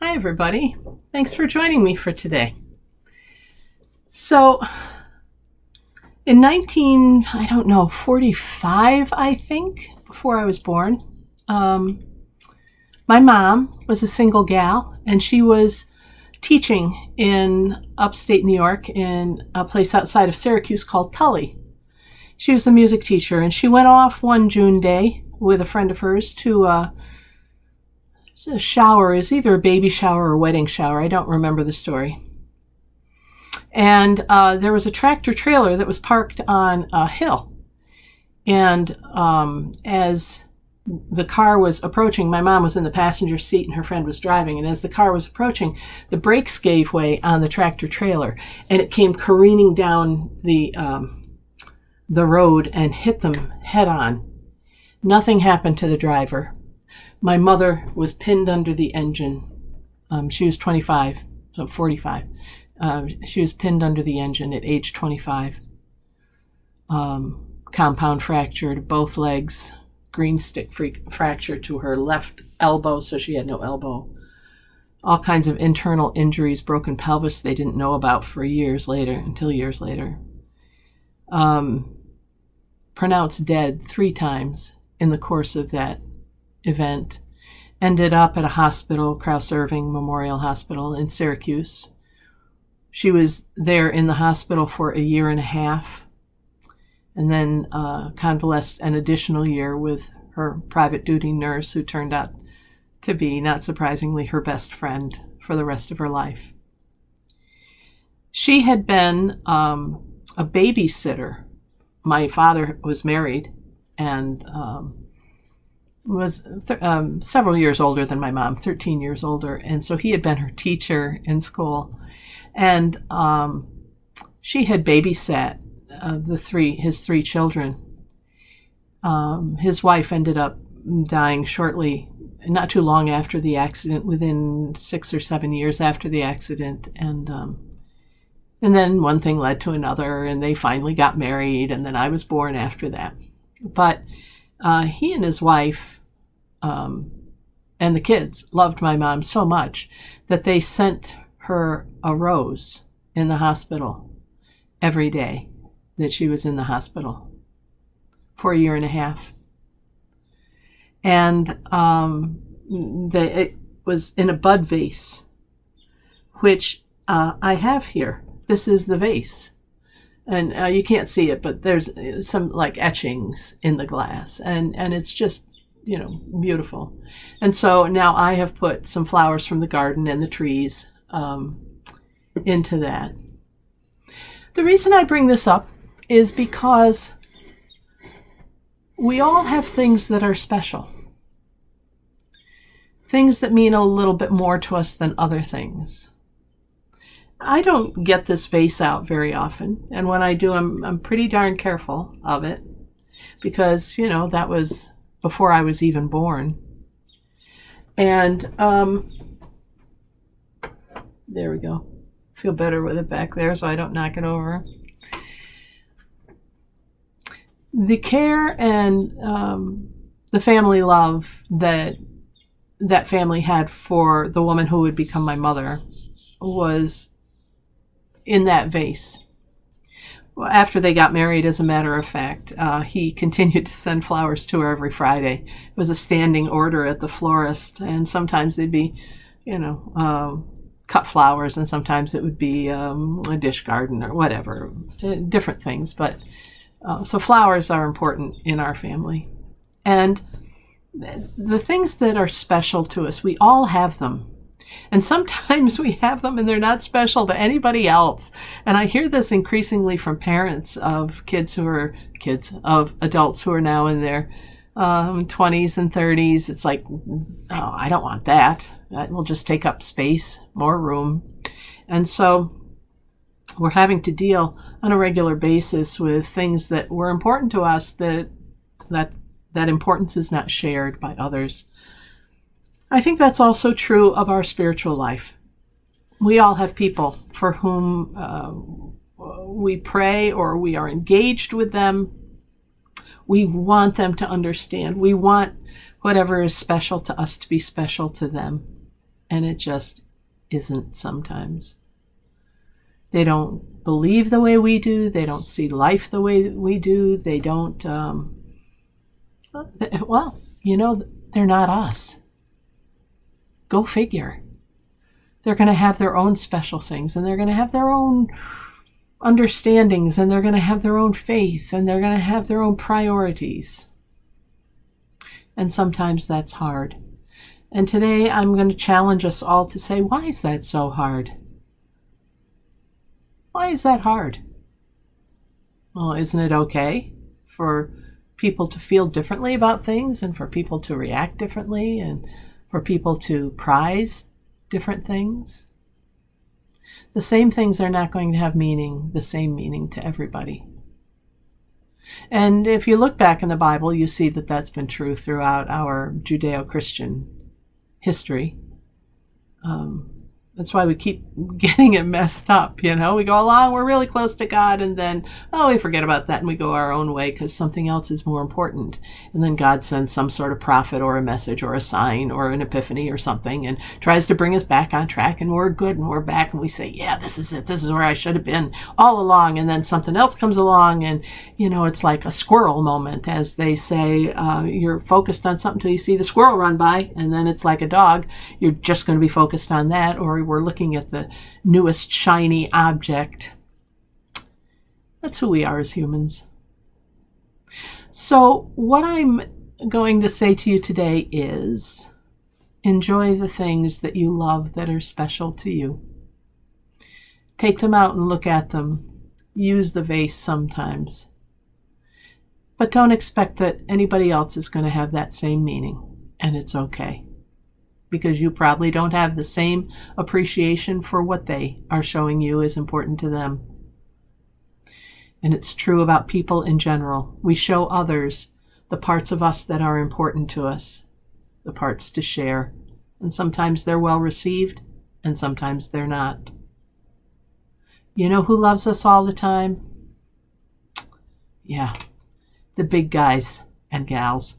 Hi, everybody. Thanks for joining me for today. So, in 45, I think, before I was born, my mom was a single gal, and she was teaching in upstate New York in a place outside of Syracuse called Tully. She was the music teacher, and she went off one June day with a friend of hers to a shower. Is either a baby shower or a wedding shower. I don't remember the story. And there was a tractor trailer that was parked on a hill. And as the car was approaching, my mom was in the passenger seat and her friend was driving. And as the car was approaching, the brakes gave way on the tractor trailer, and it came careening down the road and hit them head on. Nothing happened to the driver. My mother was pinned under the engine. She was 25, so 45. She was pinned under the engine at age 25. Compound fracture to both legs, green stick fracture to her left elbow, so she had no elbow. All kinds of internal injuries, broken pelvis they didn't know about until years later. Pronounced dead 3 times in the course of that event. Ended up at a hospital, Krauss-Irving Memorial Hospital in Syracuse. She was there in the hospital for a year and a half, and then convalesced an additional year with her private duty nurse, who turned out to be, not surprisingly, her best friend for the rest of her life. She had been a babysitter. My father was married and was several years older than my mom, 13 years older, and so he had been her teacher in school. And she had babysat his three children. His wife ended up dying shortly, not too long after the accident, within 6 or 7 years after the accident. And then one thing led to another, and they finally got married, and then I was born after that. But he and his wife and the kids loved my mom so much that they sent her a rose in the hospital every day that she was in the hospital for a year and a half. And it was in a bud vase, which I have here. This is the vase. And you can't see it, but there's some like etchings in the glass. And it's just, beautiful. And so now I have put some flowers from the garden and the trees into that. The reason I bring this up is because we all have things that are special. Things that mean a little bit more to us than other things. I don't get this vase out very often, and when I do, I'm pretty darn careful of it, because, that was before I was even born. And there we go. Feel better with it back there so I don't knock it over. The care and the family love that family had for the woman who would become my mother was in that vase. Well, after they got married, as a matter of fact, he continued to send flowers to her every Friday. It was a standing order at the florist, and sometimes they'd be, cut flowers, and sometimes it would be a dish garden or whatever, different things. But so flowers are important in our family. And the things that are special to us, we all have them. And sometimes we have them and they're not special to anybody else. And I hear this increasingly from parents of of adults who are now in their 20s and 30s. It's like, oh, I don't want that. That will just take up space, more room. And so we're having to deal on a regular basis with things that were important to us, that importance is not shared by others. I think that's also true of our spiritual life. We all have people for whom we pray or we are engaged with them. We want them to understand. We want whatever is special to us to be special to them. and it just isn't sometimes. They don't believe the way we do. They don't see life the way we do. They don't, they're not us. Go figure. They're going to have their own special things, and they're going to have their own understandings, and they're going to have their own faith, and they're going to have their own priorities. And sometimes that's hard. And today I'm going to challenge us all to say, why is that so hard? Why is that hard? Well, isn't it okay for people to feel differently about things, and for people to react differently, and for people to prize different things? The same things are not going to have the same meaning to everybody. And if you look back in the Bible, you see that that's been true throughout our Judeo-Christian history. That's why we keep getting it messed up, We go along, we're really close to God, and then, we forget about that and we go our own way because something else is more important. And then God sends some sort of prophet or a message or a sign or an epiphany or something and tries to bring us back on track, and we're good and we're back and we say, yeah, this is it. This is where I should have been all along. And then something else comes along, and, it's like a squirrel moment, as they say. You're focused on something until you see the squirrel run by, and then it's like a dog. You're just going to be focused on that, or we're looking at the newest shiny object. That's who we are as humans. So what I'm going to say to you today is, enjoy the things that you love that are special to you. Take them out and look at them. Use the vase sometimes. But don't expect that anybody else is going to have that same meaning, and it's okay. Because you probably don't have the same appreciation for what they are showing you is important to them. And it's true about people in general. We show others the parts of us that are important to us, the parts to share. And sometimes they're well received, and sometimes they're not. You know who loves us all the time? Yeah, the big guys and gals.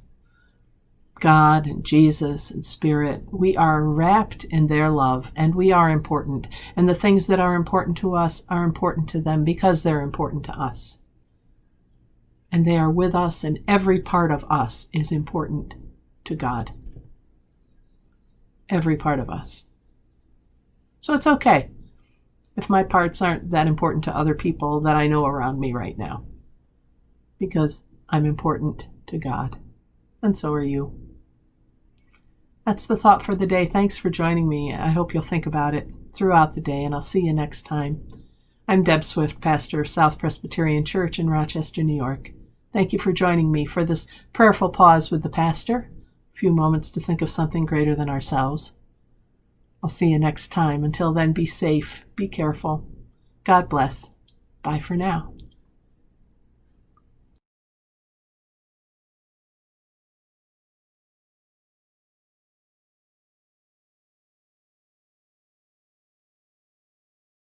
God and Jesus and Spirit, we are wrapped in their love, and we are important. And the things that are important to us are important to them because they're important to us. And they are with us, and every part of us is important to God. Every part of us. So it's okay if my parts aren't that important to other people that I know around me right now, because I'm important to God, and so are you. That's the thought for the day. Thanks for joining me. I hope you'll think about it throughout the day, and I'll see you next time. I'm Deb Swift, pastor of South Presbyterian Church in Rochester, New York. Thank you for joining me for this prayerful pause with the pastor, a few moments to think of something greater than ourselves. I'll see you next time. Until then, be safe, be careful. God bless. Bye for now.